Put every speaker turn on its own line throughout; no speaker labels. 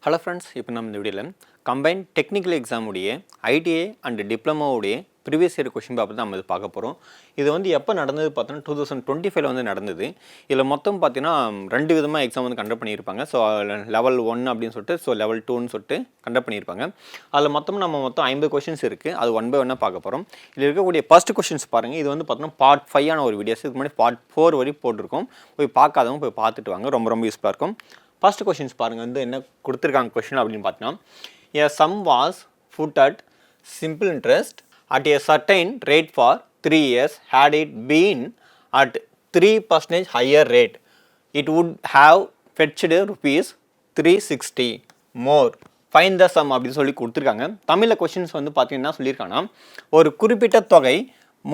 Hello friends, இப்போ நம்ம இந்த வீடியோவில் கம்பைன் டெக்னிக்கல் எக்ஸாம் உடைய ஐடிஐ அண்ட் டிப்ளமோவுடைய ப்ரீவியஸ் இயர் கொஷின் பேப்பர் தான் நம்ம இது பார்க்க போகிறோம். இது வந்து எப்போ நடந்தது பார்த்தோன்னா 2025 வந்து நடந்தது. இதில் மொத்தம் பார்த்தீங்கன்னா 2 விதமாக எக்ஸாம் வந்து கண்டக்ட் பண்ணியிருப்பாங்க. ஸோ லெவல் 1 அப்படின்னு சொல்லிட்டு லெவல் 2ன்னு சொல்லிட்டு கண்டக்ட் பண்ணியிருப்பாங்க. அதில் மொத்தம் 50 கொஷின்ஸ் இருக்குது. அது 1 by 1 பார்க்க போகிறோம். இதில் இருக்கக்கூடிய ஃபர்ஸ்ட் கொஷின்ஸ் பாருங்கள். இது வந்து பார்த்தோன்னா பார்ட் 5 ஒரு வீடியோஸ். இதுக்கு முன்னாடி பார்ட் 4 வரை போட்டிருக்கோம். போய் பார்க்காதவங்க போய் பார்த்துட்டு வாங்க, ரொம்ப யூஸ்ஃபுல்லாக இருக்கும். ஃபர்ஸ்ட் கொஷின்ஸ் பாருங்கள். வந்து என்ன கொடுத்துருக்காங்க கொஷின் அப்படின்னு பார்த்தீங்கன்னா, a sum was put at simple interest at a certain rate for 3 years. Had it been at 3% higher rate, it would have fetched rupees 360 more. Find the sum அப்படின்னு சொல்லி கொடுத்துருக்காங்க. தமிழில் கொஷின்ஸ் வந்து பார்த்தீங்கன்னா சொல்லியிருக்காங்கன்னா, ஒரு குறிப்பிட்ட தொகை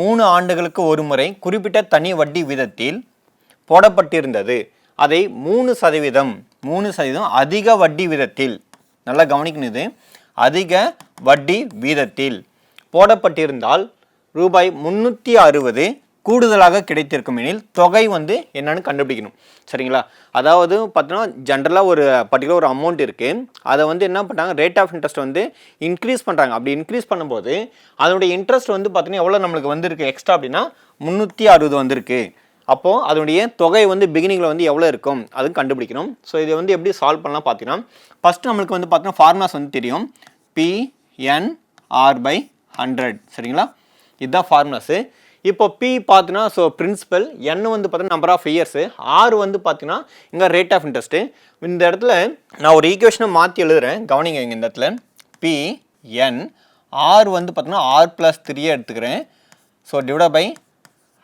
3 ஆண்டுகளுக்கு ஒரு முறை குறிப்பிட்ட தனி வட்டி வீதத்தில் போடப்பட்டிருந்தது. அதை 3% அதிக வட்டி வீதத்தில், நல்லா கவனிக்கணுது, அதிக வட்டி வீதத்தில் போடப்பட்டிருந்தால் ரூபாய் 360 கூடுதலாக கிடைத்திருக்கும் எனில் தொகை வந்து என்னன்னு கண்டுபிடிக்கணும். சரிங்களா? அதாவது பார்த்தீங்கன்னா ஜென்ரலாக ஒரு பர்டிகுலர் ஒரு அமௌண்ட் இருக்குது. அதை வந்து என்ன பண்ணுறாங்க, ரேட் ஆஃப் இன்ட்ரெஸ்ட் வந்து இன்க்ரீஸ் பண்ணுறாங்க. அப்படி இன்க்ரீஸ் பண்ணும்போது அதனுடைய இன்ட்ரெஸ்ட் வந்து பார்த்தீங்கன்னா எவ்வளோ நம்மளுக்கு வந்திருக்கு எக்ஸ்ட்ரா அப்படின்னா 360 வந்திருக்கு. அப்போது அதனுடைய தொகை வந்து பிகினிங்கில் வந்து எவ்வளோ இருக்கும் அது கண்டுபிடிக்கணும். ஸோ இதை வந்து எப்படி சால்வ் பண்ணலாம் பார்த்தீங்கன்னா, ஃபஸ்ட்டு நம்மளுக்கு வந்து பார்த்தீங்கன்னா ஃபார்முலாஸ் வந்து தெரியும். PNR/100. சரிங்களா? இதுதான் ஃபார்முலாஸு. இப்போ P பார்த்தீங்கன்னா ஸோ பிரின்சிபல், N வந்து பார்த்தீங்கன்னா நம்பர் ஆஃப் இயர்ஸு, R வந்து பார்த்தீங்கன்னா இங்கே ரேட் ஆஃப் இன்ட்ரெஸ்ட்டு. இந்த இடத்துல நான் ஒரு ஈக்குவேஷனை மாற்றி எழுதுகிறேன், கவனிங்க. இங்கே இந்த இடத்துல PN, R வந்து பார்த்தீங்கன்னா R+3 எடுத்துக்கிறேன். So divide by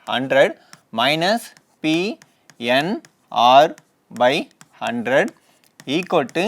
100 minus PNR/100 equal to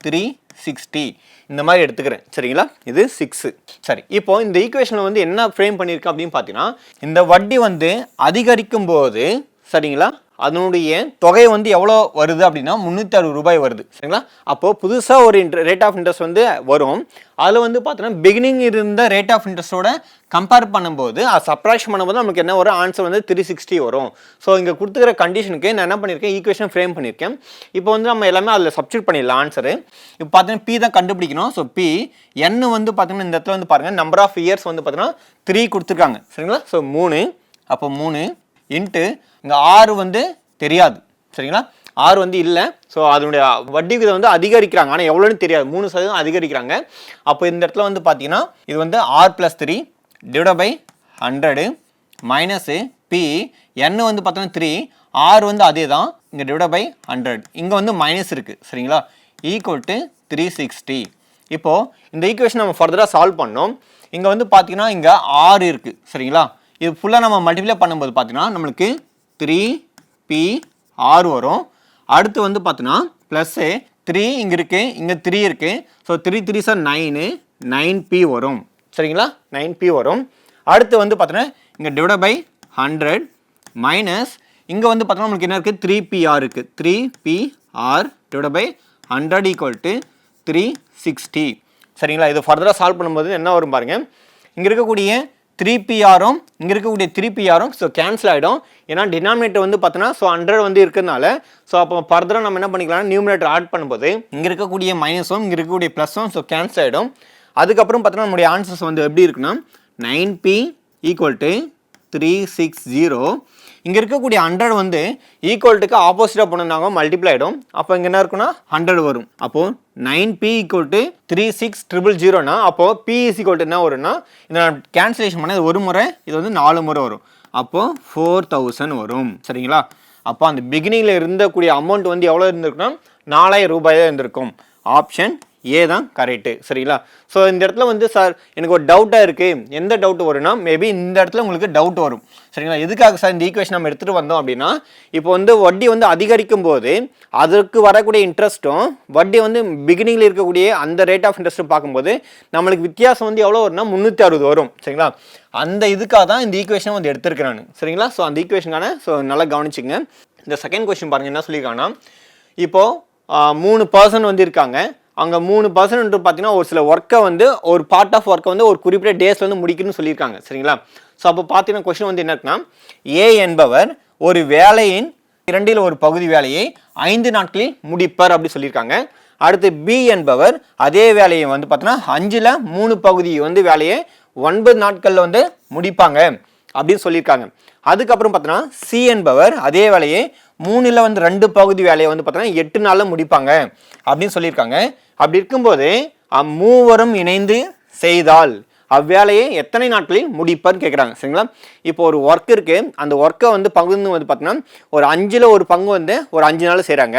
360. இந்த மாதிரி எடுத்துக்கிறேன். சரிங்களா? இது 6. சரி, இப்போ இந்த ஈக்குவேஷனில் வந்து என்ன ஃப்ரேம் பண்ணியிருக்கேன் அப்படின்னு பார்த்தீங்கன்னா, இந்த வட்டி வந்து அதிகரிக்கும் போது, சரிங்களா, அதனுடைய தொகை வந்து எவ்வளோ வருது அப்படின்னா 360 ரூபாய் வருது. சரிங்களா? அப்போது புதுசாக ஒரு ரேட் ஆஃப் இன்ட்ரெஸ்ட் வந்து வரும். அதில் வந்து பார்த்தீங்கன்னா பிகினிங் இருந்த ரேட் ஆஃப் இன்ட்ரெஸ்ட்டோட கம்பேர் பண்ணும்போது அது சப்ராக்ஷன் பண்ணும்போது நமக்கு என்ன வரும், ஆன்சர் வந்து 360 வரும். ஸோ இங்கே கொடுத்துக்கிற கண்டிஷனுக்கு நான் என்ன பண்ணியிருக்கேன், ஈக்குவேஷன் ஃப்ரேம் பண்ணியிருக்கேன். இப்போ வந்து நம்ம எல்லாமே அதில் சப்ஸ்டியூட் பண்ணிடலாம் ஆன்சரு. இப்போ பார்த்தீங்கன்னா P தான் கண்டுபிடிக்கணும். ஸோ P, N வந்து பார்த்தீங்கன்னா இந்த இடத்துல வந்து பாருங்கள் நம்பர் ஆஃப் இயர்ஸ் வந்து பார்த்தீங்கன்னா 3 கொடுத்துருக்காங்க. சரிங்களா? ஸோ 3, அப்போ 3 இன்ட்டு இங்கே 6 வந்து தெரியாது. சரிங்களா? 6 வந்து இல்லை. ஸோ அதனுடைய வட்டி விகிதம் வந்து அதிகரிக்கிறாங்க, ஆனால் எவ்வளோன்னு தெரியாது, 3% அதிகரிக்கிறாங்க. அப்போ இந்த இடத்துல வந்து பார்த்தீங்கன்னா இது வந்து R+3 divide by 100 minus P, N வந்து பார்த்தோன்னா 3, R வந்து அதே தான், இங்கே டிவைட் பை 100, இங்கே வந்து மைனஸ் இருக்குது. சரிங்களா? Equal to 360. இப்போது இந்த ஈக்குவேஷன் நம்ம ஃபர்தராக சால்வ் பண்ணோம். இங்கே வந்து பார்த்தீங்கன்னா இங்கே 6 இருக்குது. சரிங்களா? இது ஃபுல்லாக நம்ம மல்டிப்ளை பண்ணும்போது பார்த்தீங்கன்னா நம்மளுக்கு 3PR வரும். அடுத்து வந்து பார்த்தீங்கன்னா ப்ளஸ்ஸு 3 இங்கே இருக்குது, இங்கே 3 இருக்குது. ஸோ 3 3 சார் 9, 9P வரும். சரிங்களா? 9P வரும். அடுத்து வந்து பார்த்தீங்கன்னா இங்கே டிவைட் பை 100 மைனஸ் இங்கே வந்து பார்த்தீங்கன்னா நம்மளுக்கு என்ன இருக்குது, 3PR இருக்குது. 3PR divide by 100 equal to 360. சரிங்களா? இது ஃபர்தராக சால்வ் பண்ணும்போது என்ன வரும் பாருங்கள், இங்கே இருக்கக்கூடிய 3PRம் இங்கே இருக்கக்கூடிய 3PRம் ஸோ கேன்சல் ஆகிடும். ஏன்னா டினாமினேட்டர் வந்து பார்த்தோன்னா ஸோ 100 வந்து இருக்கிறதுனால, ஸோ அப்போ ஃபர்தராக நம்ம என்ன பண்ணிக்கலாம், நியூமினேட்டர் ஆட் பண்ணும்போது இங்கே இருக்கக்கூடிய மைனஸும் இங்கே இருக்கக்கூடிய ப்ளஸும் ஸோ கேன்சல் ஆகிடும். அதுக்கப்புறம் பார்த்தோன்னா நம்முடைய ஆன்சர்ஸ் வந்து எப்படி இருக்குன்னா 9P ஈக்குவல் டு 360. இங்கே இருக்கக்கூடிய 100 வந்து ஈக்குவல்ட்டுக்கு ஆப்போசிட்டாக போனோம்னாங்க மல்டிப்ளை ஆகிடும். அப்போ இங்கே என்ன இருக்குன்னா 100 வரும். அப்போது 9P ஈக்குவல் டு 36000 அப்போது P இஸ் ஈக்குவல் டு என்ன வரும்னா, இதை நான் கேன்சலேஷன் பண்ண ஒரு முறை, இது வந்து 4 முறை வரும். அப்போது 4000 வரும். சரிங்களா? அப்போ அந்த பிகினிங்கில் இருந்தக்கூடிய அமௌண்ட் வந்து எவ்வளோ இருந்திருக்குன்னா 4000 ரூபாயாக இருந்திருக்கும். ஆப்ஷன் ஏ தான் கரெக்டு. சரிங்களா? ஸோ இந்த இடத்துல வந்து சார் எனக்கு ஒரு டவுட்டாக இருக்குது, எந்த டவுட் வரும்னா மேபி இந்த இடத்துல உங்களுக்கு டவுட் வரும். சரிங்களா? எதுக்காக சார் இந்த ஈக்குவேஷன் நம்ம எடுத்துகிட்டு வந்தோம் அப்படின்னா, இப்போ வந்து வட்டி வந்து அதிகரிக்கும் போது அதற்கு வரக்கூடிய இன்ட்ரெஸ்ட்டும் வட்டி வந்து பிகினிங்கில் இருக்கக்கூடிய அந்த ரேட் ஆஃப் இன்ட்ரெஸ்ட்டும் பார்க்கும்போது நம்மளுக்கு வித்தியாசம் வந்து எவ்வளோ வரும்னா 360 வரும். சரிங்களா? அந்த இதுக்காக தான் இந்த ஈக்குவேஷன் வந்து எடுத்துருக்கிறேன் நான். சரிங்களா? ஸோ அந்த ஈக்குவேஷனுக்கான ஸோ நல்லா கவனிச்சிங்க. இந்த செகண்ட் கொஸ்டின் பாருங்கள் என்ன சொல்லியிருக்காங்கன்னா, இப்போது 3% வந்து இருக்காங்க. அங்கே 3% பார்த்தீங்கன்னா ஒரு சில ஒர்க்கை வந்து ஒரு பார்ட் ஆஃப் ஒர்க்கை வந்து ஒரு குறிப்பிட்ட டேஸில் வந்து முடிக்கணும்னு சொல்லியிருக்காங்க. சரிங்களா? ஸோ அப்போ பார்த்தீங்கன்னா கொஸ்டின் வந்து என்ன இருக்குன்னா, ஏ என்பவர் ஒரு வேலையின் 2இல் ஒரு பகுதி வேலையை 5 நாட்களில் முடிப்பார் அப்படி சொல்லியிருக்காங்க. அடுத்து பி என்பவர் அதே வேலையை வந்து பார்த்தீங்கன்னா 5ல் 3 பகுதி வந்து வேலையை 9 நாட்களில் வந்து முடிப்பாங்க அப்படின்னு சொல்லியிருக்காங்க. அதுக்கப்புறம் பார்த்தீங்கன்னா சி என்பவர் அதே வேலையை 3ல் வந்து 2 பகுதி வேலையை வந்து பார்த்தீங்கன்னா 8 நாளில் முடிப்பாங்க அப்படின்னு சொல்லியிருக்காங்க. அப்படி இருக்கும்போது மூவரும் இணைந்து செய்தால் அவ்வேலையை எத்தனை நாட்களில் முடிப்பார்னு கேட்குறாங்க. சரிங்களா? இப்போ ஒரு ஒர்க் இருக்கு, அந்த ஒர்க்கை வந்து பங்கு வந்து பார்த்தீங்கன்னா ஒரு 5ல் ஒரு பங்கு வந்து ஒரு 5 நாள் செய்கிறாங்க,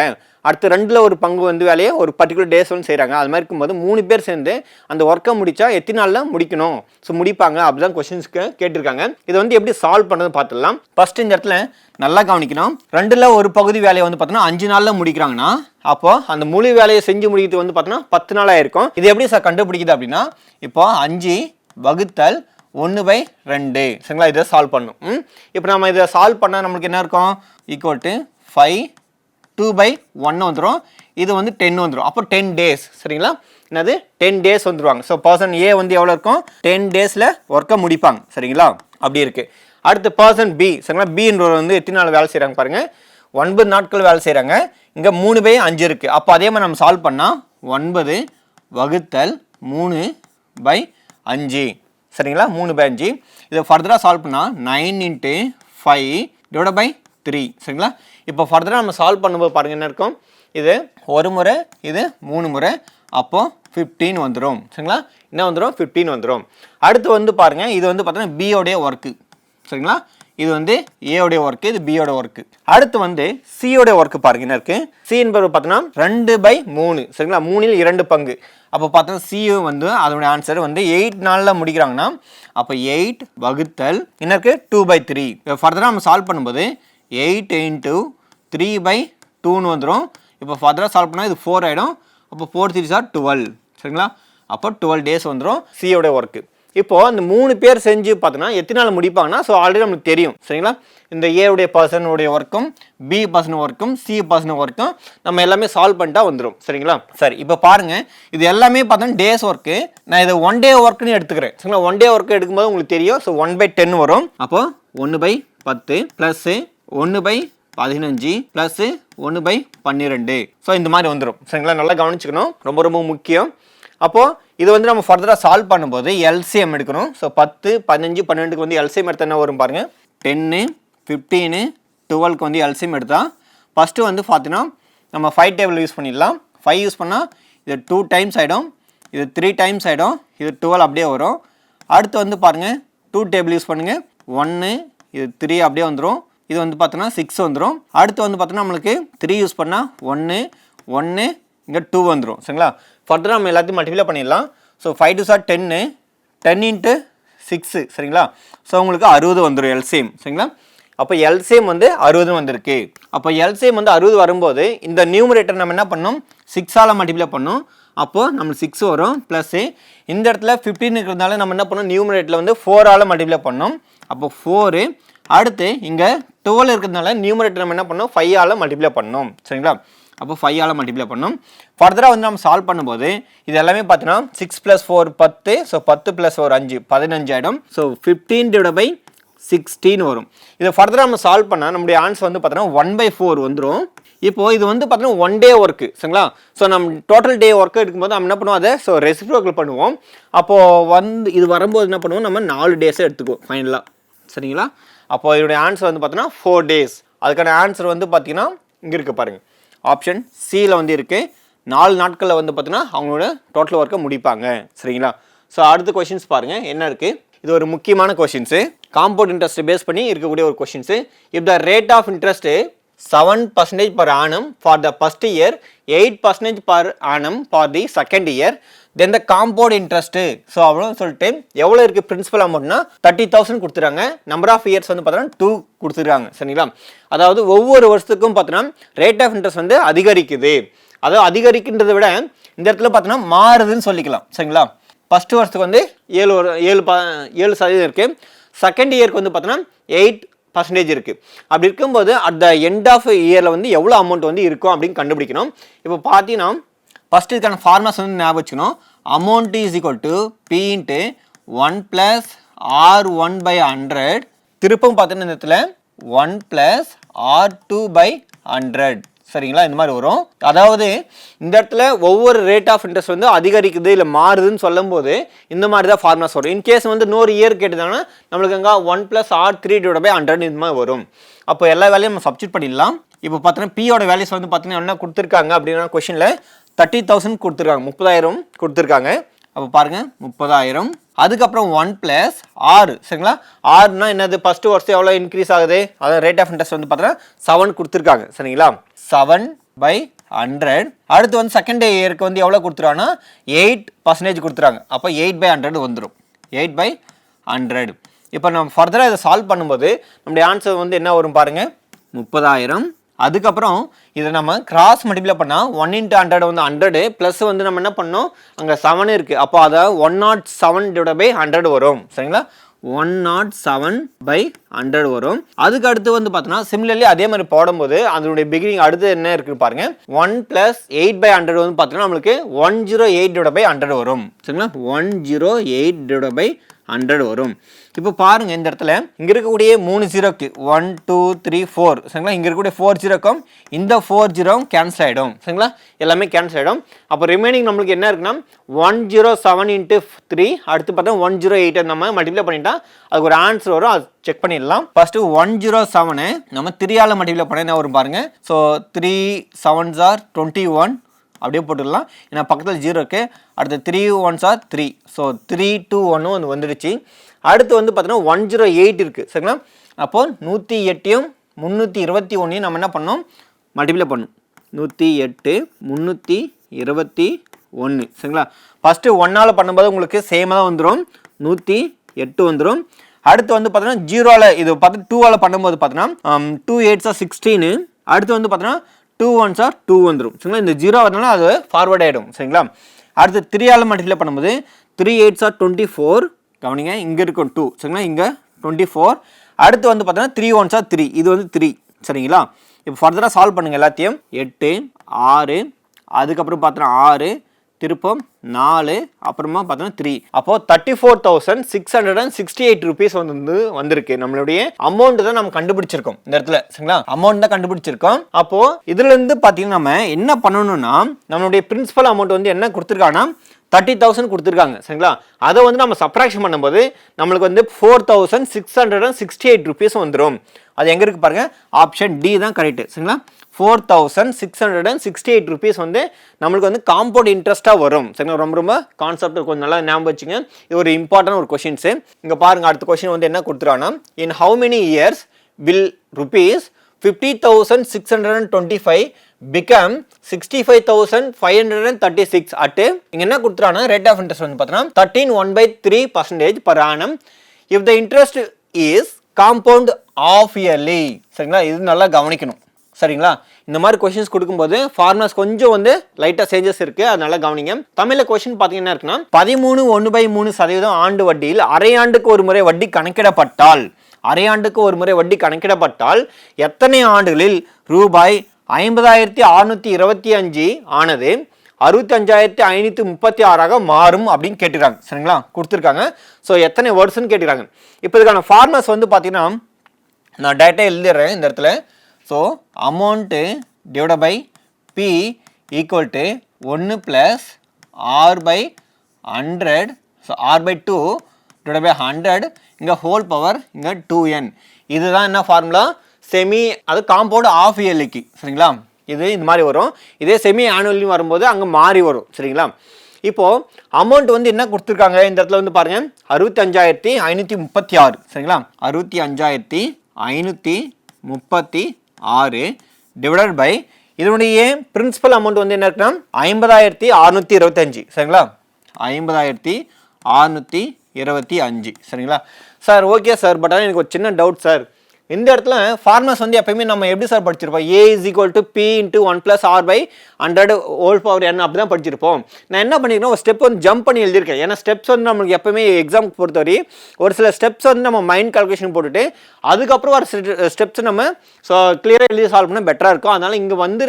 அடுத்து 2ல் ஒரு பங்கு வந்து வேலையை ஒரு பர்டிகுலர் டேஸ் வந்து செய்கிறாங்க. அது மாதிரி இருக்கும்போது 3 பேர் சேர்ந்து அந்த ஒர்க்கை முடிச்சா எத்தனை நாளில் முடிக்கணும், ஸோ முடிப்பாங்க அப்படிதான் கொஸ்டின்ஸ்க்கு கேட்டிருக்காங்க. இதை வந்து எப்படி சால்வ் பண்ணுறது பார்த்துடலாம். ஃபர்ஸ்ட் இந்த இடத்துல நல்லா கவனிக்கணும். 2ல் ஒரு பகுதி வேலையை வந்து பார்த்தோன்னா 5 நாளில் முடிக்கிறாங்கன்னா அப்போ அந்த முழு வேலையை செஞ்சு முடிக்கிறது வந்து பார்த்தோன்னா 10 நாளாக இருக்கும். இது எப்படி சார் கண்டுபிடிக்குது அப்படின்னா இப்போ 5 வகுத்தல் 1/2 சரிங்களா, இதை சால்வ் பண்ணும். இப்போ நம்ம இதை சால்வ் பண்ணால் நம்மளுக்கு என்ன இருக்கும், ஈக்குவல் டு 5 2/1 வந்துடும், இது வந்து 10 வந்துடும். அப்போ 10 டேஸ் சரிங்களா, என்னது 10 டேஸ் வந்துடுவாங்க. ஸோ பர்சன் ஏ வந்து எவ்வளோ இருக்கும், 10 டேஸில் ஒர்க்கை முடிப்பாங்க சரிங்களா, அப்படி இருக்குது. அடுத்து பர்சன் பி சரிங்களா, பின்றவர் வந்து எத்தனை நாள் வேலை செய்கிறாங்க பாருங்கள், 9 நாட்கள் வேலை செய்கிறாங்க. இங்கே 3/5 இருக்குது. அப்போ அதே மாதிரி நம்ம சால்வ் பண்ணால் 9 வகுத்தல் 3/5 சரிங்களா, 3/5. இதை ஃபர்தராக சால்வ் பண்ணால் 9 × 5/3 சரிங்களா. இப்போ ஃபர்தராக நம்ம சால்வ் பண்ணும்போது பாருங்கள் என்ன இருக்கும், இது ஒரு முறை, இது 3 முறை, அப்போது 15 வந்துடும் சரிங்களா, என்ன வந்துடும் 15 வந்துடும். அடுத்து வந்து பாருங்கள், இது வந்து பார்த்தீங்கன்னா பியோடைய ஒர்க்கு சரிங்களா, இது வந்து ஏயோடைய ஒர்க்கு, இது பியோட ஒர்க்கு. அடுத்து வந்து சியோடைய ஒர்க்கு பாருங்க என்ன இருக்கு, சி என்பது பார்த்தீங்கன்னா 2/3 சரிங்களா, 3ல் 2 பங்கு. அப்போ பார்த்தோன்னா சி வந்து அதோட ஆன்சர் வந்து 8 நாளில் முடிக்கிறாங்கன்னா அப்போ 8 வகுத்தல் என்ன இருக்கு 2/3. ஃபர்தராக நம்ம சால்வ் பண்ணும்போது 8 × 3/2 வந்துடும். இப்போ ஃபர்தராக சால்வ் பண்ணால் இது 4 ஆகிடும். அப்போ 4 3s are 12 சரிங்களா, அப்போ 12 டேஸ் வந்துடும் சியோட ஒர்க்கு. இப்போது அந்த 3 பேர் செஞ்சு பார்த்தோன்னா எத்தனை நாள் முடிப்பாங்கன்னா, ஸோ ஆல்ரெடி நம்மளுக்கு தெரியும் சரிங்களா, இந்த ஏவுடைய பர்சனுடைய ஒர்க்கும் பி பர்சன் ஒர்க்கும் சி பர்சன் ஒர்க்கும் நம்ம எல்லாமே சால்வ் பண்ணிட்டா வந்துடும் சரிங்களா. சரி, இப்போ பாருங்கள், இது எல்லாமே பார்த்தோன்னா டேஸ் ஒர்க்கு, நான் இதை 1 டே ஒர்க்குன்னு எடுத்துக்கிறேன் சரிங்களா. 1 டே ஒர்க்கு எடுக்கும்போது உங்களுக்கு தெரியும், ஸோ 1/10 வரும். அப்போது 1/10 ப்ளஸ்ஸு 1/15 ப்ளஸ்ஸு 1/12 ஸோ இந்த மாதிரி வந்துடும் சரிங்களா. நல்லா கவனிச்சுக்கணும், ரொம்ப ரொம்ப முக்கியம். அப்போது இது வந்து நம்ம ஃபர்தராக சால்வ் பண்ணும்போது எல்சிஎம் எடுக்கணும். ஸோ 10 15 12க்கு வந்து எல்சிஎம் எடுத்தால் என்ன வரும் பாருங்கள், 10 15 12க்கு வந்து எல்சிஎம் எடுத்தால் ஃபஸ்ட்டு வந்து பார்த்தீங்கன்னா நம்ம 5 டேபிள் யூஸ் பண்ணிடலாம். 5 யூஸ் பண்ணால் இது 2 டைம்ஸ் ஆகிடும், இது 3 டைம்ஸ் ஆகிடும், இது 12 அப்படியே வரும். அடுத்து வந்து பாருங்கள் 2 டேபிள் யூஸ் பண்ணுங்கள், 1 இது 3 அப்படியே வந்துடும், இது வந்து பார்த்தோன்னா 6 வந்துடும். அடுத்து வந்து பார்த்தோன்னா நம்மளுக்கு 3 யூஸ் பண்ணால் 1 1 இங்கே 2 வந்துடும் சரிங்களா. ஃபர்தராக நம்ம எல்லாத்தையும் மல்டிப்ளை பண்ணிடலாம். ஸோ 5 2s are 10 10 × 6 சரிங்களா. ஸோ உங்களுக்கு 60 வந்துடும் எல்சிஎம் சரிங்களா. அப்போ எல்சிஎம் வந்து 60 வந்திருக்கு. அப்போ எல்சிஎம் வந்து 60 வரும்போது இந்த நியூமரேட்டர் நம்ம என்ன பண்ணோம், 6ஆல் மல்டிப்ளை பண்ணோம். அப்போது நம்மளுக்கு 6 வரும். ப்ளஸ்ஸு இந்த இடத்துல 15 இருக்கிறதுனால நம்ம என்ன பண்ணோம், நியூமரேட்டரில் வந்து 4ஆல் மல்டிப்ளை பண்ணோம். அப்போ 4. அடுத்து இங்கே 12 இருக்கிறதுனால நியூமரேட்டர் நம்ம என்ன பண்ணோம், 5ஆல் மல்டிப்ளை பண்ணோம் சரிங்களா. அப்போ 5ஆல் மல்டிப்ளை பண்ணோம். ஃபர்தராக வந்து நம்ம சால்வ் பண்ணும்போது இது எல்லாமே பார்த்தீங்கன்னா 6 + 4 10, ஸோ 10 + 4 5 15 ஆகிடும். ஸோ 15/16 வரும். இதை ஃபர்தராக நம்ம சால்வ் பண்ணால் நம்முடைய ஆன்சர் வந்து பார்த்தீங்கன்னா 1/4 வந்துடும். இப்போது இது வந்து பார்த்தீங்கன்னா 1 டே ஒர்க்கு சரிங்களா. ஸோ நம்ம டோட்டல் டே ஒர்க்கு எடுக்கும்போது நம்ம என்ன பண்ணுவோம், அதை ஸோ ரெசிப்ரோக்கல் பண்ணுவோம். அப்போது வந்து இது வரும்போது என்ன பண்ணுவோம், நம்ம 4 டேஸை எடுத்துக்குவோம் ஃபைனலாக சரிங்களா. அப்போது இதோடைய ஆன்சர் வந்து பார்த்தீங்கன்னா 4 டேஸ். அதுக்கான ஆன்சர் வந்து பார்த்தீங்கன்னா இங்கே இருக்குது பாருங்கள், ஆப்ஷன் சியில் வந்து இருக்குது. 4 நாட்களில் வந்து பார்த்தீங்கன்னா அவங்களோட டோட்டல் ஒர்க்கை முடிப்பாங்க சரிங்களா. ஸோ அடுத்த கொஷின்ஸ் பாருங்கள் என்ன இருக்குது, இது ஒரு முக்கியமான கொஷின்ஸு, காம்பவுண்ட் இன்ட்ரெஸ்ட் பேஸ் பண்ணி இருக்கக்கூடிய ஒரு questions. If the rate of interest 7% per annum for the first year, 8% per annum for the second year, then the compound interest. So அவ்வளோ சொல்லிட்டு எவ்வளோ இருக்குது பிரின்சிபல் அமௌண்ட்னா 30,000 கொடுத்துறாங்க. நம்பர் ஆஃப் இயர்ஸ் வந்து பார்த்தோன்னா 2 கொடுத்துருக்காங்க சரிங்களா. அதாவது ஒவ்வொரு வருஷத்துக்கும் பார்த்தோன்னா ரேட் ஆஃப் இன்ட்ரெஸ்ட் வந்து அதிகரிக்குது. அதாவது அதிகரிக்கின்றதை விட இந்த இடத்துல பார்த்தோன்னா மாறுதுன்னு சொல்லிக்கலாம் சரிங்களா. ஃபஸ்ட்டு வருஷத்துக்கு வந்து 7% இருக்குது, செகண்ட் இயருக்கு வந்து பார்த்தோன்னா 8% இருக்குது. அப்படி இருக்கும்போது அட் த எண்ட் ஆஃப் இயரில் வந்து எவ்வளோ அமௌண்ட் வந்து இருக்கும் அப்படின்னு கண்டுபிடிக்கணும். இப்போ பார்த்தீங்கன்னா ஃபஸ்ட்டு இதுக்கான ஃபார்முலாஸ் வந்து ஞாபகம் வச்சுக்கணும். Amount is equal to P × 1 + R1/100. திருப்பம் பார்த்தீங்கன்னா இந்த இடத்துல 1 + R2/100 சரிங்களா? இந்த மாதிரி வரும். அதாவது இந்த இடத்துல ஒவ்வொரு ரேட் ஆஃப் இன்ட்ரெஸ்ட் வந்து அதிகரிக்குது இல்லை மாறுதுன்னு சொல்லும்போது இந்த மாதிரி தான் ஃபார்முலாஸ் வரும். இன்கேஸ் வந்து இன்னொரு இயர் கேட்டுதாங்கன்னா நம்மளுக்கு அங்கே 1+R3/100 இந்த மாதிரி வரும். அப்போ எல்லா வேலையும் நம்ம சப்ஸ்டிட் பண்ணிடலாம். இப்போ பார்த்தீங்கன்னா பியோட வேல்யூஸ் வந்து பார்த்தீங்கன்னா என்ன கொடுத்துருக்காங்க அப்படின்னா கொஷனில் 30,000 கொடுத்துருக்காங்க, 30,000 கொடுத்துருக்காங்க. அப்போ பாருங்க 30,000, அதுக்கப்புறம் 1+R சரிங்களா? ஆர்னா என்னது, ஃபர்ஸ்ட் வருஷம் எவ்வளோ இன்க்ரீஸ் ஆகுது, அதாவது ரேட் ஆஃப் இன்ட்ரெஸ்ட் வந்து பார்த்தீங்கன்னா 7 கொடுத்துருக்காங்க சரிங்களா? 7/100. அடுத்து வந்து செகண்ட் இயருக்கு வந்து எவ்வளோ கொடுத்துருவாங்கன்னா 8% கொடுத்துறாங்க. அப்போ 8/100 வந்துடும், 8/100. இப்போ நம்ம ஃபர்தராக இதை சால்வ் பண்ணும்போது நம்முடைய ஆன்சர் வந்து என்ன வரும் பாருங்க, 30,000. அதுக்கப்புறம் இதை நம்ம கிராஸ் மல்டிப்ளை பண்ணால் 1 × 100 வந்து 100 ப்ளஸ் வந்து நம்ம என்ன பண்ணோம் அங்கே 7 இருக்குது. அப்போ அதை 107/100 வரும் சரிங்களா? 107/100 வரும். அதுக்கு அடுத்து வந்து பார்த்தோன்னா சிமிலர்லி அதே மாதிரி போடும்போது அதனுடைய பிகினிங் அடுத்து என்ன இருக்குன்னு பாருங்க, 1 + 8/100 வந்து பார்த்தீங்கன்னா நம்மளுக்கு 108/100 வரும் சரிங்களா? 108/100 வரும். இப்போ பாருங்க இந்த இடத்துல இங்க இருக்கக்கூடிய 3 ஜீரோக்கு 1 2 3 4 சரிங்களா? இங்க இருக்கக்கூடிய 4 ஜீரோக்கும் இந்த 4 ஜீரோவும் கேன்சல் ஆகிடும் சரிங்களா? எல்லாமே கேன்சல் ஆகிடும். அப்போ ரிமைனிங் நம்மளுக்கு என்ன இருக்குன்னா 107 × 3, அடுத்து பார்த்தா 108 நம்ம மல்டிப்ளை பண்ணிட்டா அதுக்கு ஒரு ஆன்சர் வரும். அது செக் பண்ணிடலாம். ஃபர்ஸ்ட் 107 நம்ம 3ஆல் மல்டிப்ளை பண்ண என்ன வரும் பாருங்க. ஸோ 3 7s are 21 அப்படியே போட்டுடலாம், ஏன்னா பக்கத்தில் ஜீரோ இருக்குது. அடுத்து 3 1s are 3, ஸோ 3 2 1 வந்துடுச்சு. அடுத்து வந்து பார்த்தீங்கன்னா 108 இருக்குது சரிங்களா? அப்போது 108யும் 321 நம்ம என்ன பண்ணோம் மல்டிப்ளை பண்ணணும். 108 321 சரிங்களா? ஃபஸ்ட்டு 1ஆல் பண்ணும்போது உங்களுக்கு சேமாக தான் வந்துடும், 108 வந்துடும். அடுத்து வந்து பார்த்தீங்கன்னா 0ஆல் இது பார்த்து 2ஆல் பண்ணும்போது பார்த்தீங்கன்னா 2 8s are 16. அடுத்து வந்து பார்த்தீங்கன்னா 2 1s are 2 வந்துடும் சரிங்களா? இந்த 0 வரனால அது ஃபார்வர்ட் ஆகிடும் சரிங்களா? அடுத்து 3ஆல் மல்டிப்ளை பண்ணும்போது 3 8s are 24. கவனிங்க, இங்கே இருக்கும் 2 சரிங்களா? இங்கே 24. அடுத்து வந்து பார்த்தீங்கன்னா 3 1s are 3, இது வந்து 3 சரிங்களா? இப்போ ஃபர்தராக சால்வ் பண்ணுங்கள் எல்லாத்தையும். 8 6, அதுக்கப்புறம் பார்த்தோன்னா 6, திருப்பம் 4, அப்புறமா பார்த்தோன்னா 3. அப்போது 34,668 rupees வந்திருக்கு. நம்மளுடைய அமௌண்ட் தான் நம்ம கண்டுபிடிச்சிருக்கோம் இந்த இடத்துல சரிங்களா? அமௌண்ட் தான் கண்டுபிடிச்சிருக்கோம். அப்போது இதுலேருந்து பார்த்தீங்கன்னா நம்ம என்ன பண்ணணும்னா நம்மளுடைய பிரின்சிபல் அமௌண்ட் வந்து என்ன கொடுத்துருக்காங்கன்னா 30,000 கொடுத்துருக்காங்க சரிங்களா? அதை வந்து நம்ம சப்ராக்ஷன் பண்ணும்போது நம்மளுக்கு வந்து 4,668 rupees வந்துடும். அது எங்கே இருக்குது பாருங்கள், ஆப்ஷன் டி தான் கரெக்டு சரிங்களா? 4,668 rupees வந்து நம்மளுக்கு வந்து காம்பவுண்ட் இன்ட்ரெஸ்ட்டாக வரும் சரிங்களா? ரொம்ப ரொம்ப கான்செப்ட் கொஞ்சம் நல்லா ஞாபகம் வச்சுங்க. இது ஒரு இம்பார்ட்டன்ட் ஒரு கொஷின்ஸு. இங்கே பாருங்கள், அடுத்த கொஷின் வந்து என்ன கொடுத்துருக்காங்கன்னா, in how many years will rupees 50,625 become 65,536 at இங்க என்ன கொடுத்துறாங்கன்னா ரேட் ஆஃப் இன்ட்ரெஸ்ட் வந்து பார்த்தீங்கன்னா 13.1/3% per annum if the interest is compound half yearly சரிங்களா? இது நல்லா கவனிக்கணும் சரிங்களா? இந்த மாதிரி கொஸ்டின்ஸ் கொடுக்கும்போது ஃபார்முலாஸ் கொஞ்சம் வந்து லைட்டாக சேஞ்சஸ் இருக்குது, அது நல்லா கவனிங்க. தமிழில் கொஸ்டின் பார்த்தீங்கன்னா இருக்குன்னா 13.1/3% ஆண்டு வட்டியில் அரையாண்டுக்கு ஒரு முறை வட்டி கணக்கிடப்பட்டால் எத்தனை ஆண்டுகளில் ரூபாய் 50,625 ஆனது 65,536 மாறும் அப்படின்னு கேட்டுக்கிறாங்க சரிங்களா? கொடுத்துருக்காங்க. ஸோ எத்தனை வேர்ட்ஸ்ன்னு கேட்டுக்கிறாங்க. இப்போ இதுக்கான ஃபார்முலாஸ் வந்து பார்த்தீங்கன்னா நான் டேட்டா எழுதிடுறேன் இந்த இடத்துல. So amount divide by P equal to 1 + R/100, so R/2 divide by 100, இங்கே ஹோல் பவர் இங்கே 2n. இதுதான் என்ன ஃபார்முலா, செமி அது காம்பவுண்ட் ஆஃப் இயர்லிக்கு சரிங்களா? இது இந்த மாதிரி வரும். இதே செமி ஆனுவல்லையும் வரும்போது அங்கே மாறி வரும் சரிங்களா? இப்போது அமௌண்ட் வந்து என்ன கொடுத்துருக்காங்க இந்த இடத்துல வந்து பாருங்கள், 65,536 சரிங்களா? 65,536 டிவைடட் பை இதனுடைய பிரின்சிபல் அமௌண்ட் வந்து என்ன இருக்குன்னா 50,625 சரிங்களா? 50,625 சரிங்களா? சார் ஓகே சார், பட் ஆனால் எனக்கு ஒரு சின்ன டவுட் சார். இந்த இடத்துல ஃபார்முலாஸ் வந்து எப்பயுமே நம்ம எப்படி சார் படிச்சிருப்போம், A = P × 1 + R/100 whole power n அப்படி தான் படிச்சிருப்போம். நான் என்ன பண்ணியிருக்கேன், ஒரு ஸ்டெப் வந்து ஜம்ப் பண்ணி எழுதியிருக்கேன். ஏன்னா ஸ்டெப்ஸ் வந்து நம்மளுக்கு எப்பவுமே எக்ஸாமுக்கு பொறுத்தவரை ஒரு சில ஸ்டெப்ஸ் வந்து நம்ம மைண்ட் கால்குலேஷன் போட்டுட்டு அதுக்கப்புறம் ஒரு ஸ்டெப்ஸ் நம்ம ஸோ கிளியராக எழுதி சால்வ் பண்ணால் பெட்டராக இருக்கும். அதனால் இங்கே வந்து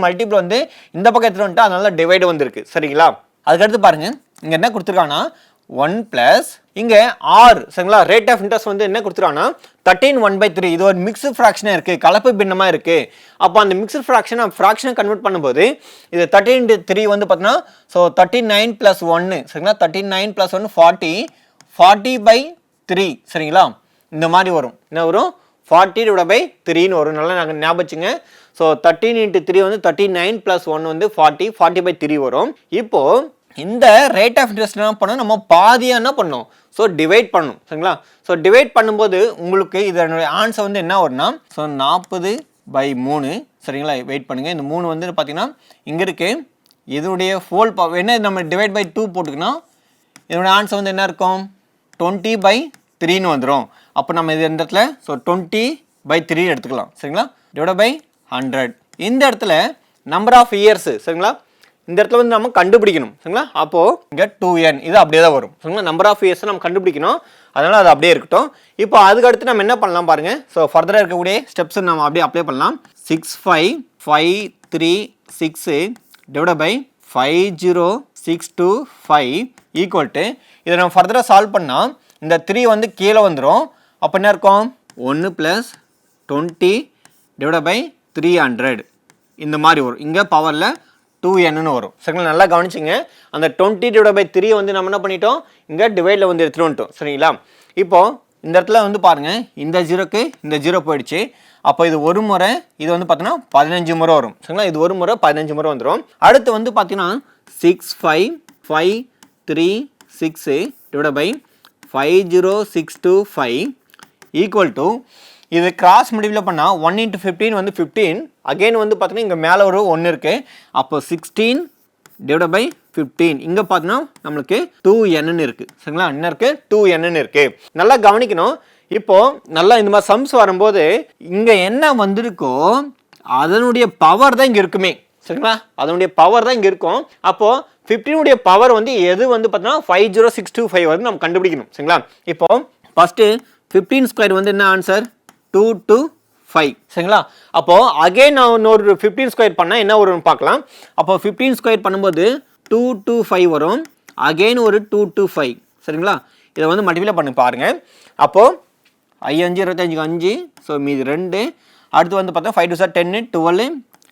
மல்டிபிள் வந்து இந்த பக்கம் எடுத்துகிட்டு வந்துட்டு அதனால டிவைடு வந்திருக்கு சரிங்களா? அதுக்கடுத்து பாருங்கள், இங்கே என்ன கொடுத்துருக்காங்கன்னா 1 ப்ளஸ் இங்கே ஆர் சரிங்களா ரேட் ஆஃப் இன்ட்ரெஸ்ட் வந்து என்ன கொடுத்துருவாங்கன்னா 13/1/3 இது ஒரு மிக்ஸ்டு ஃப்ராக்ஷனாக இருக்குது கலப்பு பின்னமாக இருக்குது அப்போ அந்த மிக்ஸ்டு ஃப்ராக்ஷனை கன்வெர்ட் பண்ணும்போது இது 13/3 வந்து பார்த்தீங்கன்னா ஸோ 39 + 1 சரிங்களா 39 + 1 40/3 சரிங்களா இந்த மாதிரி வரும் என்ன வரும் 40/3 வரும் நல்லா நாங்கள் ஞாபகம் வச்சுங்க ஸோ 13 × 3 வந்து 39 + 1 வந்து 40/3 வரும் இப்போது இந்த ரேட் ஆஃப் இன்ட்ரெஸ்ட் என்ன பண்ணோம் நம்ம பாதியாக என்ன பண்ணோம் ஸோ டிவைட் பண்ணணும் சரிங்களா ஸோ டிவைட் பண்ணும்போது உங்களுக்கு இதனுடைய ஆன்சர் வந்து என்ன வரும்னா ஸோ 40/3 சரிங்களா வெயிட் பண்ணுங்கள் இந்த 3 வந்து பார்த்தீங்கன்னா இங்கே இருக்குது இதனுடைய ஹோல் என்ன நம்ம டிவைட் பை 2 போட்டுக்கணும் இதனுடைய ஆன்சர் வந்து என்ன இருக்கும் 20/3 வந்துடும் அப்போ நம்ம இது இந்த இடத்துல ஸோ 20/3 எடுத்துக்கலாம் சரிங்களா டிவைட் பை 100 இந்த இடத்துல நம்பர் ஆஃப் இயர்ஸ் சரிங்களா இந்த இடத்துல வந்து நம்ம கண்டுபிடிக்கணும் சரிங்களா அப்போது இங்கே 2n இது அப்படியே தான் வரும் சரிங்களா நம்பர் ஆஃப் இயர்ஸ் நம்ம கண்டுபிடிக்கணும் அதனால் அது அப்படியே இருக்கட்டும் இப்போ அதுக்கடுத்து நம்ம என்ன பண்ணலாம் பாருங்கள் ஸோ ஃபர்தராக இருக்கக்கூடிய ஸ்டெப்ஸ் நம்ம அப்படியே அப்ளை பண்ணலாம் 65,536 டிவைட் பை 50,625 ஈக்குவல் டு இதை நம்ம ஃபர்தராக சால்வ் பண்ணால் இந்த 3 வந்து கீழே வந்துடும் அப்போ என்ன இருக்கும் 1 + 20 டிவைட் பை 300 இந்த மாதிரி வரும் இங்கே பவரில் 2n வரும் சரிங்களா நல்லா கவனிச்சிங்க அந்த 20/3 வந்து நம்ம என்ன பண்ணிட்டோம் இங்கே டிவைடில் வந்து எடுத்துகிட்டு வந்துட்டோம் சரிங்களா இப்போது இந்த இடத்துல வந்து பாருங்கள் இந்த ஜீரோக்கு இந்த ஜீரோ போயிடுச்சு அப்போ இது ஒரு முறை இது வந்து பார்த்தீங்கன்னா 15 முறை வரும் சரிங்களா இது ஒரு முறை 15 முறை வந்துடும் அடுத்து வந்து பார்த்தீங்கன்னா 65,536 டிவைட் பை 50,625 ஈக்குவல் டு இது கிராஸ் மல்டிப்ளை பண்ணால் 1 × 15 வந்து 15 அகெயின் வந்து பார்த்தீங்கன்னா இங்கே மேலே ஒரு 1 இருக்குது அப்போ 16 டிவைட் பை 15 இங்கே பார்த்தீங்கன்னா நம்மளுக்கு 2n இருக்குது சரிங்களா என்ன இருக்குது 2n இருக்குது நல்லா கவனிக்கணும் இப்போது நல்லா இந்த மாதிரி சம்ஸ் வரும்போது இங்கே என்ன வந்திருக்கோ அதனுடைய பவர் தான் இங்கே இருக்குமே சரிங்களா அதனுடைய பவர் தான் இங்கே இருக்கும் அப்போது 15 பவர் வந்து எது வந்து பார்த்தீங்கன்னா 50,625 வந்து நம்ம கண்டுபிடிக்கணும் சரிங்களா இப்போது ஃபஸ்ட்டு 15² வந்து என்ன ஆன்சர் 225 சரிங்களா அப்போது அகெயின் நான் இன்னொரு 15² பண்ணால் என்ன வரும்னு பார்க்கலாம் அப்போ 15² பண்ணும்போது 225 வரும் அகெயின் ஒரு 225 சரிங்களா இதை வந்து மல்டிப்ளை பண்ணி பாருங்கள் அப்போது 5 5 25 5 ஸோ மீது 2 அடுத்து வந்து பார்த்தா 5 2 10 12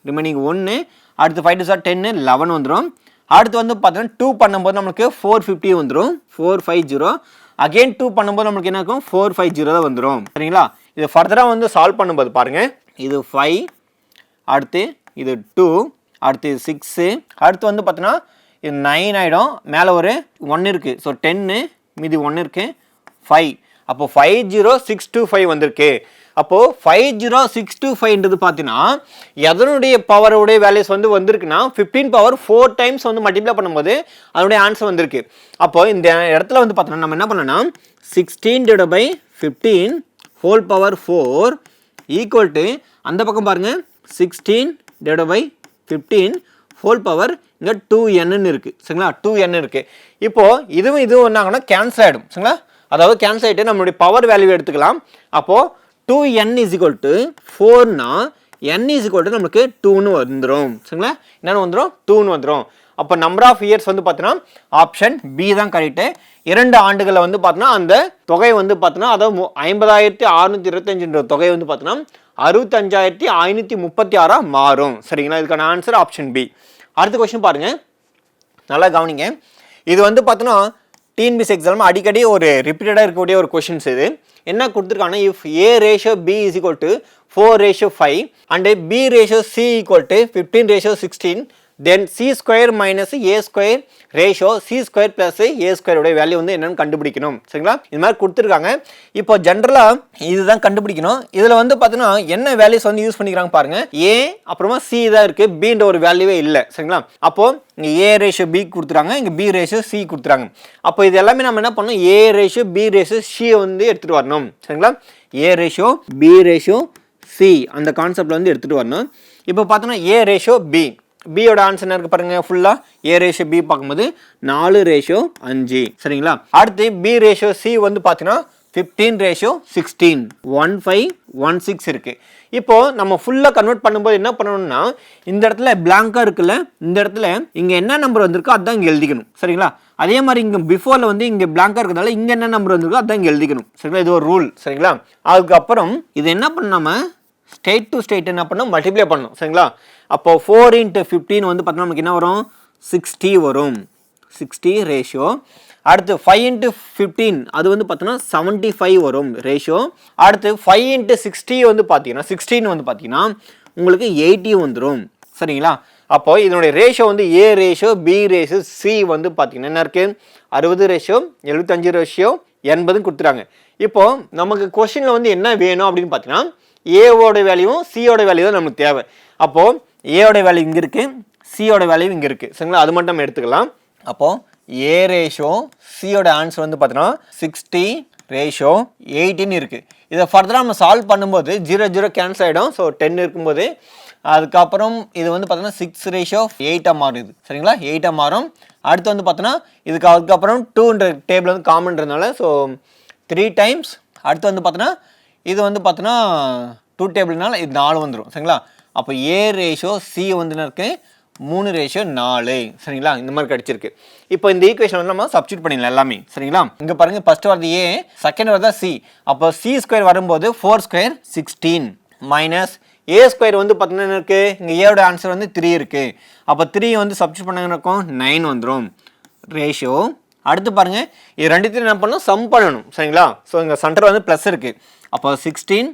ரிமைனிங் 1 அடுத்து 5 2 10 11 வந்துடும் அடுத்து வந்து பார்த்தீங்கன்னா 2 பண்ணும்போது நம்மளுக்கு 450 வந்துடும் 450 அகெயின் 2 பண்ணும்போது நம்மளுக்கு என்ன இருக்கும் 450 தான் வந்துடும் சரிங்களா இது ஃபர்தராக வந்து சால்வ் பண்ணும்போது பாருங்கள் இது 5 அடுத்து இது 2 அடுத்து 6 அடுத்து வந்து பார்த்தீங்கன்னா இது 9 ஆகிடும் மேலே ஒரு 1 இருக்குது ஸோ 10 மீதி 1 இருக்குது 5 அப்போது 50,625 வந்திருக்கு அப்போது 50,625ன்றது பார்த்தீங்கன்னா எதனுடைய பவருடைய வேல்யூஸ் வந்து வந்திருக்குன்னா 15 பவர் 4 டைம்ஸ் வந்து மல்டிப்ளை பண்ணும்போது அதனுடைய ஆன்சர் வந்திருக்கு அப்போது இந்த இடத்துல வந்து பார்த்தோன்னா நம்ம என்ன பண்ணோம்னா 16 divide by 15 whole power 4 equal to அந்த பக்கம் பாருங்கள் 16 டிவைட் பை 15 ஹோல் பவர் இங்கே 2n இருக்குது சரிங்களா 2n இருக்குது இப்போது இதுவும் என்னாங்கன்னா கேன்சல் ஆகிடும் சரிங்களா அதாவது கேன்சல் ஆகிட்டு நம்மளுடைய பவர் வேல்யூ எடுத்துக்கலாம் அப்போது 2n = 4னா n = நம்மளுக்கு 2ன்னு வந்துடும் சரிங்களா என்னென்னு வந்துடும் 2ன்னு வந்துடும் அப்போ நம்பர் ஆஃப் இயர்ஸ் வந்து பார்த்தீங்கன்னா ஆப்ஷன் பி தான் கரெக்டு 2 ஆண்டுகளில் வந்து பார்த்தீங்கன்னா அந்த தொகை வந்து பார்த்தீங்கன்னா அதாவது 50,625 தொகை வந்து பார்த்தீங்கன்னா 65,536 மாறும் சரிங்களா இதுக்கான ஆன்சர் ஆப்ஷன் பி அடுத்த கொஸ்டின் பாருங்கள் நல்லா கவனிங்க இது வந்து பார்த்தீங்கன்னா டிஎன்பிஎஸ்சி எக்ஸாம் அடிக்கடி ஒரு ரிப்பீட்டடாக இருக்கக்கூடிய ஒரு கொஷின்ஸ் இது என்ன கொடுத்துருக்காங்கன்னா if A ratio B is equal to 4:5 and B ratio C equal to 15:16 then C square minus A square ratio C square plus A square உடைய வேல்யூ வந்து என்னன்னு கண்டுபிடிக்கணும் சரிங்களா இது மாதிரி கொடுத்துருக்காங்க இப்போ ஜென்ரலாக இதுதான் கண்டுபிடிக்கணும் இதில் வந்து பார்த்தீங்கன்னா என்ன வேல்யூஸ் வந்து யூஸ் பண்ணிக்கிறாங்க பாருங்க A அப்புறமா C தான் இருக்குது Bன்ற ஒரு வேல்யூவே இல்லை சரிங்களா அப்போது இங்கே A ratio B கொடுத்துறாங்க இங்கே B ratio C கொடுத்துறாங்க அப்போ இது எல்லாமே நம்ம என்ன பண்ணணும் A ratio B ratio C வந்து எடுத்துகிட்டு வரணும் சரிங்களா A ratio B ratio C அந்த கான்செப்டில் வந்து எடுத்துகிட்டு வரணும் இப்போ பார்த்தோன்னா A ratio B பியோட ஆன்சர் என்ன இருக்கு பாருங்க ஃபுல்லா A ரேஷியோ B பார்க்கும்போது 4:5 சரிங்களா அடுத்து B ரேஷியோ C வந்து பார்த்தீங்கன்னா 15:16 1516 இருக்கு இப்போ நம்ம ஃபுல்லாக கன்வெர்ட் பண்ணும்போது என்ன பண்ணணும்னா இந்த இடத்துல பிளாங்காக இருக்குல்ல, இந்த இடத்துல இங்கே என்ன நம்பர் வந்திருக்கோ அதுதான் இங்கே எழுதிக்கணும். சரிங்களா? அதே மாதிரி இங்கே பிஃபோரில் வந்து இங்கே பிளாங்காக இருக்கிறதால இங்கே என்ன நம்பர் வந்திருக்கோ அதுதான் இங்கே எழுதிக்கணும். சரிங்களா? இது ஒரு ரூல். சரிங்களா? அதுக்கப்புறம் இது என்ன பண்ணாம ஸ்டேட் டு ஸ்டேட் என்ன பண்ணணும், மல்டிப்ளை பண்ணணும். சரிங்களா? அப்போ 4 × 15 வந்து பார்த்தோம்னா நமக்கு என்ன வரும், 60 வரும். 60 ரேஷியோ. அடுத்து 5 × 15 அது வந்து பார்த்தோன்னா 75 வரும் ரேஷியோ. அடுத்து 5 × 60 வந்து பார்த்தீங்கன்னா 16 வந்து பார்த்தீங்கன்னா உங்களுக்கு 80 வந்துடும். சரிங்களா? அப்போ இதனுடைய ரேஷியோ வந்து ஏ ரேஷியோ, பி ரேஷியோ, சி வந்து பார்த்தீங்கன்னா என்ன இருக்குது, 60 ரேஷியோ, 75 ரேஷியோ, 80 கொடுத்துறாங்க. இப்போ நமக்கு கொஸ்டினில் வந்து என்ன வேணும் அப்படின்னு பார்த்தீங்கன்னா ஏவோட வேல்யூவும் சியோட வேல்யூ தான் நமக்கு தேவை. அப்போது ஏவோட வேல்யூ இங்கே இருக்குது, சியோட வேல்யூ இங்கே இருக்குது. சரிங்களா? அது மட்டும் நம்ம எடுத்துக்கலாம். அப்போது ஏ ரேஷியோ, சியோட ஆன்சர் வந்து பார்த்தீங்கன்னா 60 ரேஷியோ 18 இருக்குது. இதை ஃபர்தராக நம்ம சால்வ் பண்ணும்போது 0 0 கேன்சல் ஆகிடும். ஸோ 10 இருக்கும்போது அதுக்கப்புறம் இது வந்து பார்த்தோன்னா 6 ரேஷியோ 8 மாறுது. சரிங்களா? 8 மாறும். அடுத்து வந்து பார்த்தோன்னா அதுக்கப்புறம் 2ன்ற டேபிள் வந்து காமன்றதுனால ஸோ 3 டைம்ஸ். அடுத்து வந்து பார்த்தோன்னா இது வந்து பார்த்தோன்னா 2 டேபிள்னால இது 4 வந்துடும். சரிங்களா? அப்போ ஏ ரேஷியோ சி வந்து என்ன இருக்குது, 3 ரேஷியோ 4. சரிங்களா? இந்த மாதிரி கிடச்சிருக்கு. இப்போ இந்த ஈக்குவேஷன் வந்து நம்ம சப்ஸ்டியூட் பண்ணிடலாம் எல்லாமே. சரிங்களா? இங்கே பாருங்கள், ஃபர்ஸ்ட் வரது ஏ, செகண்ட் வரதா சி. அப்போ சி ஸ்கொயர் வரும்போது 4 ஸ்கொயர் 16 மைனஸ் ஏ ஸ்கொயர் வந்து பார்த்தீங்கன்னா என்ன இருக்குது, இங்கே ஏவோட ஆன்சர் வந்து 3 இருக்குது. அப்போ 3 வந்து சப்ஸ்டியூட் பண்ண இருக்கும் 9 வந்துடும் ரேஷியோ. அடுத்து பாருங்கள், இது ரெண்டுத்தையும் என்ன பண்ணணும், சம் பண்ணணும். சரிங்களா? ஸோ இங்கே சென்டர் வந்து ப்ளஸ் இருக்குது. அப்போ 16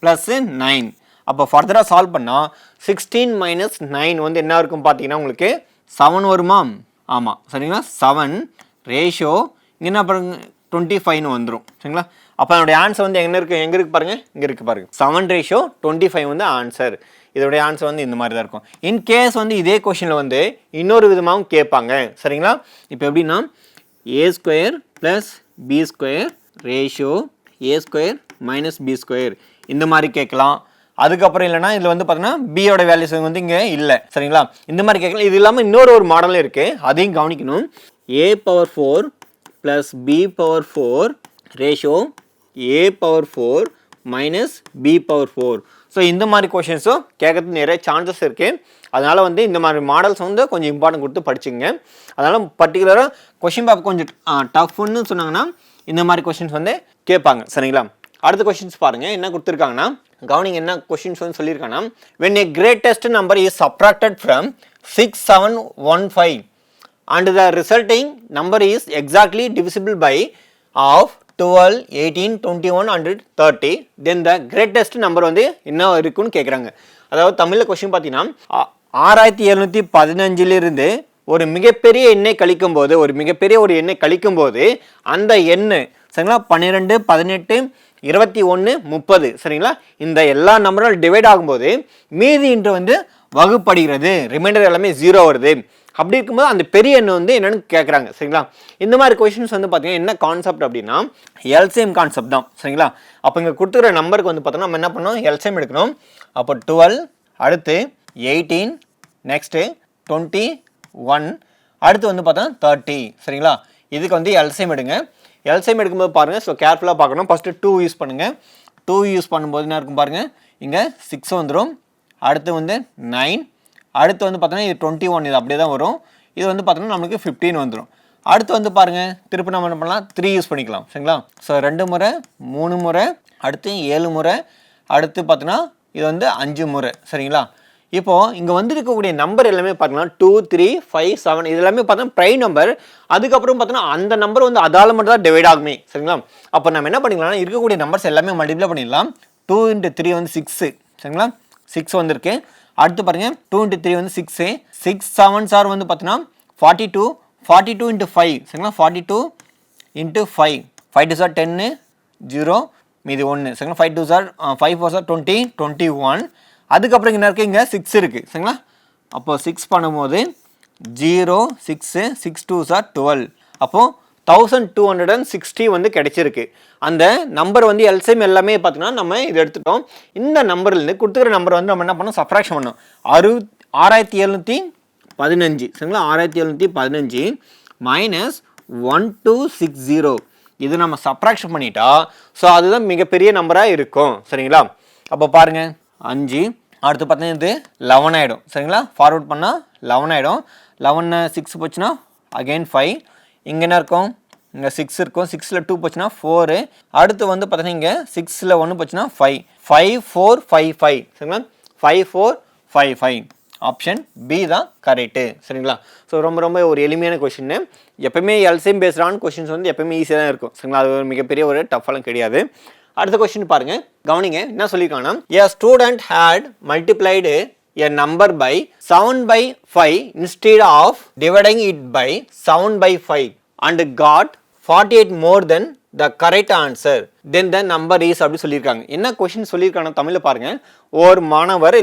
+ 9. அப்போ ஃபர்தராக சால்வ் பண்ணால் 16 - 9 வந்து என்ன இருக்கும் பார்த்தீங்கன்னா உங்களுக்கு 7 வருமா? ஆமாம். சரிங்களா? 7 ரேஷியோ இங்கே என்ன பாருங்க 25 வந்துடும். சரிங்களா? அப்போ என்னுடைய ஆன்சர் வந்து எங்கே இருக்குது பாருங்கள், இங்கே இருக்குது பாருங்கள். 7 ரேஷியோ 25 வந்து ஆன்சர். இதோடைய ஆன்சர் வந்து இந்த மாதிரி தான் இருக்கும். இன்கேஸ் வந்து இதே கொஷனில் வந்து இன்னொரு விதமாகவும் கேட்பாங்க. சரிங்களா? இப்போ எப்படின்னா A square plus B square ratio A square minus B square இந்த மாதிரி கேட்கலாம். அதுக்கப்புறம் இல்லைனா இதில் வந்து பார்த்தீங்கன்னா பியோட வேல்யூஸ் வந்து இங்கே இல்லை. சரிங்களா? இந்த மாதிரி கேட்கலாம். இது இல்லாமல் இன்னொரு மாடலும் இருக்குது, அதையும் கவனிக்கணும். a⁴ + b⁴ ratio a⁴ minus b⁴. So இந்த மாதிரி கொஷின்ஸும் கேட்கறதுக்கு நிறைய சான்சஸ் இருக்குது. அதனால் வந்து இந்த மாதிரி மாடல்ஸ் வந்து கொஞ்சம் இம்பார்ட்டன்ட் கொடுத்து படிச்சுங்க. அதனால் பர்டிகுலராக கொஷின் பேப்பர் கொஞ்சம் டஃப்னு சொன்னாங்கன்னா இந்த மாதிரி கொஷின்ஸ் வந்து கேட்பாங்க. சரிங்களா? அடுத்த கொஷின்ஸ் பாருங்கள் என்ன கொடுத்துருக்காங்கன்னா, கவனிங்க என்ன கொஷின்ஸ் வந்து சொல்லியிருக்காங்கன்னா, when a greatest number is subtracted from 6715 and the resulting number is exactly divisible by of 12, 18, 21 and 30, then the greatest number வந்து என்ன இருக்குன்னு கேட்குறாங்க. அதாவது தமிழில் கொஷின் பார்த்தீங்கன்னா 6715 ஒரு மிகப்பெரிய எண்ணை கழிக்கும் போது அந்த எண்ணு சரிங்களா 12, 18, 21, 30 சரிங்களா இந்த எல்லா நம்பரும் டிவைட் ஆகும்போது மீதி இன்று வந்து வகுப்படுகிறது, ரிமைண்டர் எல்லாமே 0 வருது. அப்படி இருக்கும்போது அந்த பெரிய எண் வந்து என்னன்னு கேட்குறாங்க. சரிங்களா? இந்த மாதிரி கொஷின்ஸ் வந்து பார்த்தீங்கன்னா என்ன கான்செப்ட் அப்படின்னா எல்சிஎம் கான்செப்ட் தான். சரிங்களா? அப்போ இங்கே கொடுத்துக்கிற நம்பருக்கு வந்து பார்த்தோன்னா நம்ம என்ன பண்ணோம், எல்சிஎம் எடுக்கணும். அப்போ 12, அடுத்து 18, நெக்ஸ்ட்டு 21, அடுத்து வந்து பார்த்தோன்னா 30. சரிங்களா? இதுக்கு வந்து எல்சிஎம் எடுங்க. எல்சிஎம் எடுக்கும்போது பாருங்கள், ஸோ கேர்ஃபுல்லாக பார்க்கணும். ஃபஸ்ட்டு 2 யூஸ் பண்ணுங்கள். 2 யூஸ் பண்ணும்போது என்ன இருக்கும் பாருங்கள், இங்கே 6 வந்துடும். அடுத்து வந்து 9, அடுத்து வந்து பார்த்தோன்னா இது 21, இது அப்படியே தான் வரும். இது வந்து பார்த்தோன்னா நமக்கு 15 வந்துடும். அடுத்து வந்து பாருங்கள், திருப்பி நம்ம என்ன பண்ணலாம், 3 யூஸ் பண்ணிக்கலாம். சரிங்களா? ஸோ 2 முறை, 3 முறை, அடுத்து 7 முறை, அடுத்து பார்த்தோன்னா இது வந்து 5 முறை. சரிங்களா? இப்போது இங்கே வந்துருக்கக்கூடிய நம்பர் எல்லாமே பார்த்தீங்கன்னா 2, 3, 5, 7 இது எல்லாமே பார்த்தோன்னா ப்ரைம் நம்பர். அதுக்கப்புறம் பார்த்தோன்னா அந்த நம்பர் வந்து அதால் மட்டும் தான் டிவைட் ஆகுமே. சரிங்களா? அப்போ நம்ம என்ன பண்ணிக்கலாம்னா இருக்கக்கூடிய நம்பர்ஸ் எல்லாமே மல்டிப்ளை பண்ணிடலாம். 2 × 3 வந்து 6. சரிங்களா? 6 வந்திருக்கு. அடுத்து பாருங்கள் 2 × 3 வந்து 6. 6 7 சார் வந்து பார்த்தீங்கன்னா 42. 42 × 5 சரிங்களா 42 × 5. 5 2 சார் 10, 0 மீதி 1. சரிங்களா? 5 2 சார் 5 4 சார் 20, 21. அதுக்கப்புறம் என்ன இருக்குது, இங்கே 6 இருக்குது. சரிங்களா? அப்போ 6 பண்ணும்போது 0 6 6 2 சார் 12. அப்போது 1260 வந்து கிடைச்சிருக்கு. அந்த நம்பர் வந்து எல்சிஎம் எல்லாமே பார்த்தீங்கன்னா நம்ம இது எடுத்துட்டோம். இந்த நம்பர்லேருந்து கொடுத்துக்கிற நம்பர் வந்து நம்ம என்ன பண்ணோம், சப்ராக்ஷன் பண்ணோம். 6715 சரிங்களா 6715 மைனஸ் 1260 இது நம்ம சப்ராக்ஷன் பண்ணிட்டா ஸோ அதுதான் மிகப்பெரிய நம்பராக இருக்கும். சரிங்களா? அப்போ பாருங்கள் 5. அடுத்து பார்த்தீங்கன்னா இது 11 ஆகிடும். சரிங்களா, ஃபார்வர்ட் பண்ணால் 11 ஆகிடும். 11 6 போச்சுன்னா அகெயின் 5. இங்கே என்ன இருக்கும், இங்கே 6 இருக்கும். 6ல் 2 போச்சுன்னா 4. அடுத்து வந்து பார்த்தீங்கன்னா இங்கே 6ல் 1 போச்சுன்னா 5. 5 4 5 5. சரிங்களா, 5 4 5 5. ஆப்ஷன் பி தான் கரெக்டு. சரிங்களா, ஸோ ரொம்ப ரொம்ப ஒரு எளிமையான கொஷின்னு. எப்பவுமே எல்சிஎம் பேஸ்டான கொஷின்ஸ் வந்து எப்பவுமே ஈஸியாக தான் இருக்கும். சரிங்களா, அது ஒரு மிகப்பெரிய ஒரு டஃப்பாலாம் கிடையாது. அடுத்த கொஸ்டின் பாருங்க, கவனிங்க என்ன சொல்லியிருக்காங்கன்னா, a student had multiplied a number by 7/5 instead of dividing it by 7/5 and got 48 more than the correct answer, then the number is அப்படி சொல்லியிருக்காங்க. என்ன கொஸ்டின் சொல்லியிருக்காங்க தமிழில் பாருங்க. ஒரு மாணவர்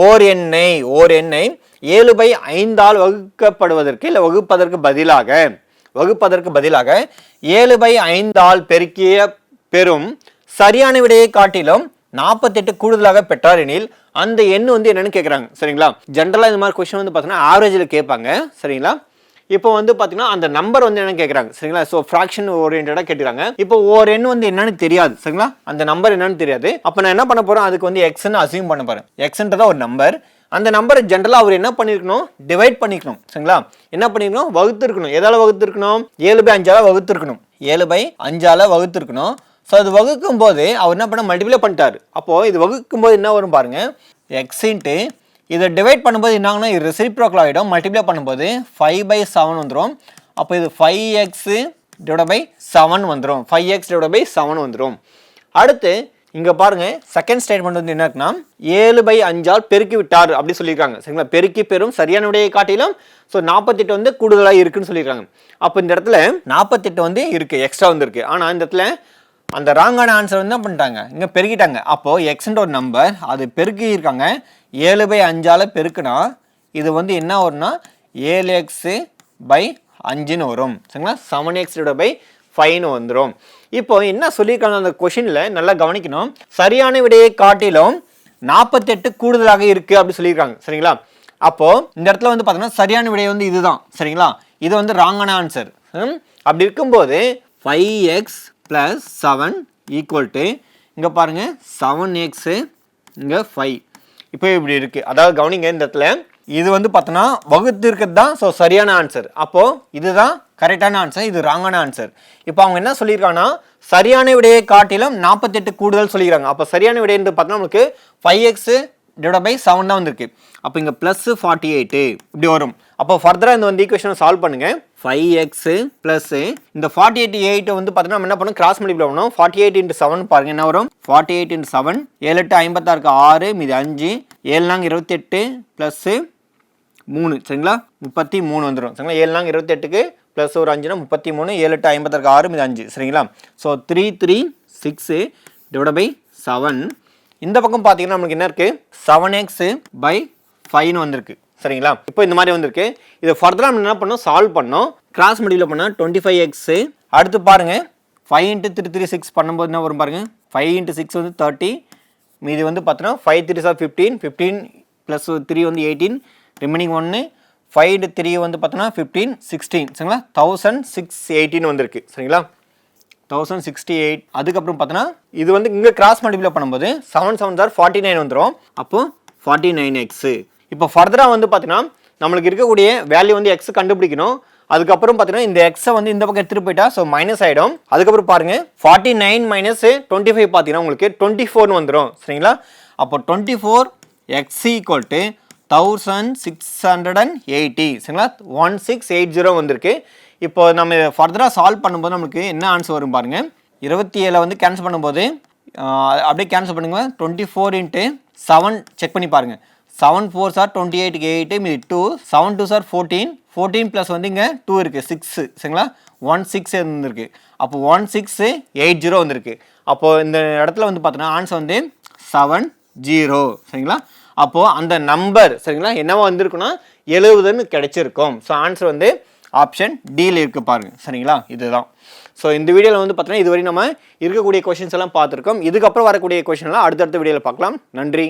ஓர் எண்ணை 7/5 வகுக்கப்படுவதற்கு இல்லை வகுப்பதற்கு பதிலாக 7/5 பெருக்கிய பெறும் சரியான விடையை காட்டிலும் 48 கூடுதலாக பெற்றார் எனில் அந்த எண் வந்து என்னன்னு கேட்குறாங்க. சரிங்களா, ஜென்ரலாக இந்த மாதிரி கொஸ்டின் வந்து பார்த்தீங்கன்னா ஆவரேஜில் கேட்பாங்க. சரிங்களா, இப்போ வந்து பார்த்தீங்கன்னா அந்த நம்பர் வந்து என்னன்னு கேட்குறாங்க. சரிங்களா, ஸோ ஃப்ராக்ஷன் ஓரியன்டாக கேட்குறாங்க. இப்போ ஒரு எண் வந்து என்னன்னு தெரியாது. சரிங்களா, அந்த நம்பர் என்னன்னு தெரியாது. அப்போ நான் என்ன பண்ண போகிறேன், அதுக்கு வந்து எக்ஸ்ன்னு அசியூம் பண்ண போகிறேன். எக்ஸ்ன்றதா ஒரு நம்பர். அந்த நம்பரை ஜென்ரலாக அவர் என்ன பண்ணியிருக்கணும், டிவைட் பண்ணிக்கணும். சரிங்களா, என்ன பண்ணிருக்கணும், வகுத்துருக்கணும். எதால் வகுத்துருக்கணும், 7/5 வகுத்துருக்கணும். 7/5 வகுத்துருக்கணும். ஸோ அது வகுக்கும் போது அவர் என்ன பண்ண மல்டிப்ளை பண்ணிட்டார். அப்போது இது வகுக்கும் போது என்ன வரும் பாருங்க, எக்ஸ் இன்ட்டு இதை டிவைட் பண்ணும்போது என்னாங்கன்னா இது ரெசிப்ரோக்கல் ஆகிடும். மல்டிப்ளை பண்ணும்போது 5/7 வந்துடும். அப்போ இது 5x டிவைட் பை 7 வந்துடும். 5x டிவைட் பை 7 வந்துடும். அடுத்து இங்கே பாருங்க, செகண்ட் ஸ்டேட்மெண்ட் வந்து என்ன இருக்குன்னா, 7/5 பெருக்கி விட்டார் அப்படி சொல்லியிருக்காங்க. சரிங்களா, பெருக்கி பெறும் சரியான விடையை காட்டிலும் ஸோ 48 வந்து கூடுதலாக இருக்குன்னு சொல்லியிருக்காங்க. அப்போ இந்த இடத்துல 48 வந்து இருக்குது, எக்ஸ்ட்ரா வந்து இருக்குது. ஆனால் இந்த இடத்துல அந்த ராங்கான ஆன்சர் வந்து என்ன பண்ணிட்டாங்க, இங்கே பெருக்கிட்டாங்க. அப்போது எக்ஸ்ன்ற ஒரு நம்பர் அது பெருக்கி இருக்காங்க. 7/5 பெருக்குனா இது வந்து என்ன வரும்னா 7x/5 வரும். சரிங்களா, 7x/5 வந்துடும். இப்போ என்ன சொல்லியிருக்காங்க அந்த கொஷினில் நல்லா கவனிக்கணும். சரியான விடையை காட்டிலும் 48 கூடுதலாக இருக்குது அப்படி சொல்லியிருக்காங்க. சரிங்களா, அப்போது இந்த இடத்துல வந்து பார்த்தீங்கன்னா சரியான விடை வந்து இதுதான். சரிங்களா, இது வந்து ராங்கான ஆன்சர். அப்படி இருக்கும்போது 5x + 7 = இங்கே பாருங்கள் 7x இங்கே 5. இப்போ இப்படி இருக்குது. அதாவது கவனிங்க, இந்த இடத்துல இது வந்து பார்த்தோன்னா வகுத்து இருக்கிறது தான் ஸோ சரியான ஆன்சர். அப்போது இதுதான் கரெக்டான ஆன்சர், இது ராங்கான ஆன்சர். இப்போ அவங்க என்ன சொல்லியிருக்காங்கன்னா சரியான விடையை காட்டிலும் 48 கூடுதல் சொல்லிக்கிறாங்க. அப்போ சரியான விடைன்னு பார்த்தோன்னா நமக்கு 5x டிவைட் பை 7 தான் வந்திருக்கு. அப்போ இங்கே ப்ளஸ் 48 இப்படி வரும். அப்போ ஃபர்தராக இந்த வந்து ஈக்குவேஷனை சால்வ் பண்ணுங்கள். 5x ப்ளஸ் இந்த 48 வந்து பார்த்தீங்கன்னா நம்ம என்ன பண்ணணும், கிராஸ் மல்டிப்ளை பண்ணணும். 48 × 7 பாருங்கள் என்ன வரும், 48 × 7 7 8 56 6 மீதி 5 7 4 28 ப்ளஸ் 3. சரிங்களா, 33 வந்துடும். சரிங்களா, 7 4 28க்கு ப்ளஸ் ஒரு 5னா 33 7 8 56 6 மீது 5. சரிங்களா, ஸோ 3 3 6 டிவைட் பை 7. இந்த பக்கம் பார்த்தீங்கன்னா நமக்கு என்ன இருக்குது, 7x/5 வந்திருக்கு. சரிங்களா, இப்போ இந்த மாதிரி வந்திருக்கு. இதை ஃபர்தராக நம்ம என்ன பண்ணோம், சால்வ் பண்ணோம். கிராஸ் மல்டிப்ளை பண்ணால் 25x. அடுத்து பாருங்கள் 5 × 3 3 6 பண்ணும்போது என்ன வரும் பாருங்கள், 5 × 6 வந்து 30 மீதி வந்து பார்த்தோன்னா 5 3 15 15 ப்ளஸ் 3 வந்து 18 ரிமைனிங் 1 5 × 3 வந்து பார்த்தோன்னா 15 16. சரிங்களா, 1618 வந்திருக்கு. சரிங்களா, 1068. அதுக்கப்புறம் பார்த்தோன்னா இது வந்து இங்கே கிராஸ் மல்டிப்ளை பண்ணும்போது 7 7 are 49 வந்துடும். அப்போது 49x. இப்போ ஃபர்தராக வந்து பார்த்தீங்கன்னா நம்மளுக்கு இருக்கக்கூடிய வேல்யூ வந்து எக்ஸ் கண்டுபிடிக்கணும். அதுக்கப்புறம் பார்த்தீங்கன்னா இந்த எக்ஸை வந்து இந்த பக்கம் எடுத்துகிட்டு போயிட்டா ஸோ மைனஸ் ஆகிடும். அதுக்கப்புறம் பாருங்கள் 49 - 25 பார்த்தீங்கன்னா உங்களுக்கு 24 வந்துடும். சரிங்களா, அப்போ 24x = 1680. சரிங்களா, 1680 வந்திருக்கு. இப்போ நம்ம இதை ஃபர்தராக சால்வ் பண்ணும்போது நமக்கு என்ன ஆன்சர் வரும் பாருங்கள், 27 வந்து கேன்சல் பண்ணும்போது அப்படியே கேன்சல் பண்ணுங்க. 24 × 7 செக் பண்ணி பாருங்கள். 7 4s are 28 8 மீதி 2 7 2s are 14 14 ப்ளஸ் வந்து இங்கே 2 இருக்குது 6. சரிங்களா, 16 இருந்திருக்கு. அப்போ 1680 வந்திருக்கு. அப்போது இந்த இடத்துல வந்து பார்த்தோன்னா ஆன்சர் வந்து 70. சரிங்களா, அப்போது அந்த நம்பர் சரிங்களா என்னவா வந்திருக்குன்னா 70ன்னு கிடைச்சிருக்கும். ஸோ ஆன்சர் வந்து ஆப்ஷன் டியில் இருக்குது பாருங்கள். சரிங்களா, இதுதான். ஸோ இந்த வீடியோவில் வந்து பார்த்தோன்னா இதுவரை நம்ம இருக்கக்கூடிய கொஷின்ஸ் எல்லாம் பார்த்துருக்கோம். இதுக்கப்புறம் வரக்கூடிய கொஷின்லாம் அடுத்தடுத்த வீடியோவில் பார்க்கலாம். நன்றி.